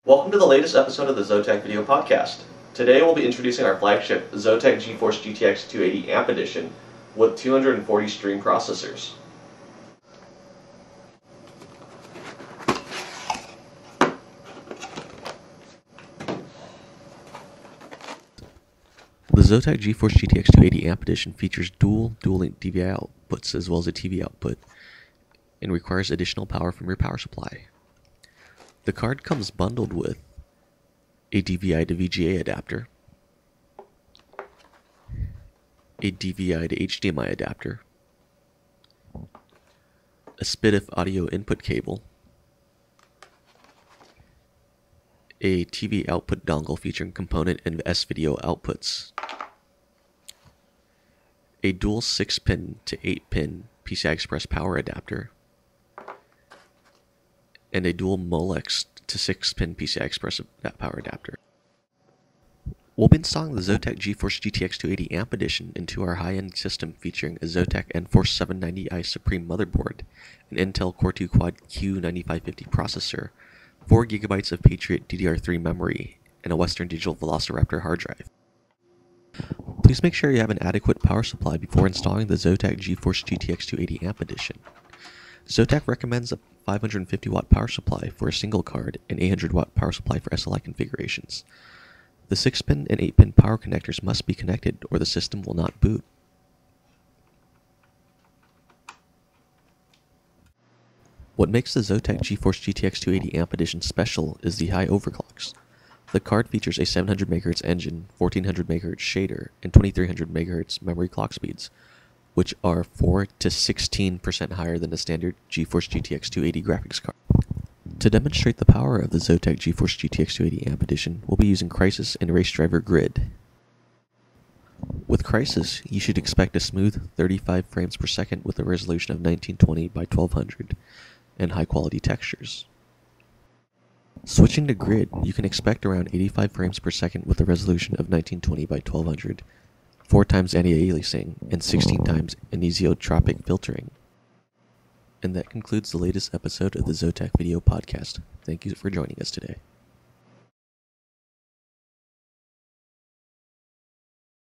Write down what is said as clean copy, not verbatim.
Welcome to the latest episode of the ZOTAC Video Podcast. Today we'll be introducing our flagship ZOTAC GeForce GTX 280 Amp Edition with 240 stream processors. The ZOTAC GeForce GTX 280 Amp Edition features dual-link DVI outputs as well as a TV output and requires additional power from your power supply. The card comes bundled with a DVI to VGA adapter, a DVI to HDMI adapter, a SPDIF audio input cable, a TV output dongle featuring component and S-video outputs, a dual 6-pin to 8-pin PCI Express power adapter, and a dual Molex to 6-pin PCI Express power adapter. We'll be installing the ZOTAC GeForce GTX 280 Amp Edition into our high-end system featuring a ZOTAC Enforce 790i Supreme motherboard, an Intel Core 2 Quad Q9550 processor, 4GB of Patriot DDR3 memory, and a Western Digital Velociraptor hard drive. Please make sure you have an adequate power supply before installing the ZOTAC GeForce GTX 280 Amp Edition. ZOTAC recommends a 550 watt power supply for a single card and 800 watt power supply for SLI configurations. The 6-pin and 8-pin power connectors must be connected or the system will not boot. What makes the ZOTAC GeForce GTX 280 Amp Edition special is the high overclocks. The card features a 700 MHz engine, 1400 MHz shader, and 2300 MHz memory clock speeds, which are 4 to 16% higher than the standard GeForce GTX 280 graphics card. To demonstrate the power of the ZOTAC GeForce GTX 280 Amp Edition, we'll be using Crysis and Race Driver Grid. With Crysis, you should expect a smooth 35 frames per second with a resolution of 1920 by 1200 and high-quality textures. Switching to Grid, you can expect around 85 frames per second with a resolution of 1920 by 1200, 4 times anti-aliasing, and 16 times anisotropic filtering. And that concludes the latest episode of the ZOTAC Video Podcast. Thank you for joining us today.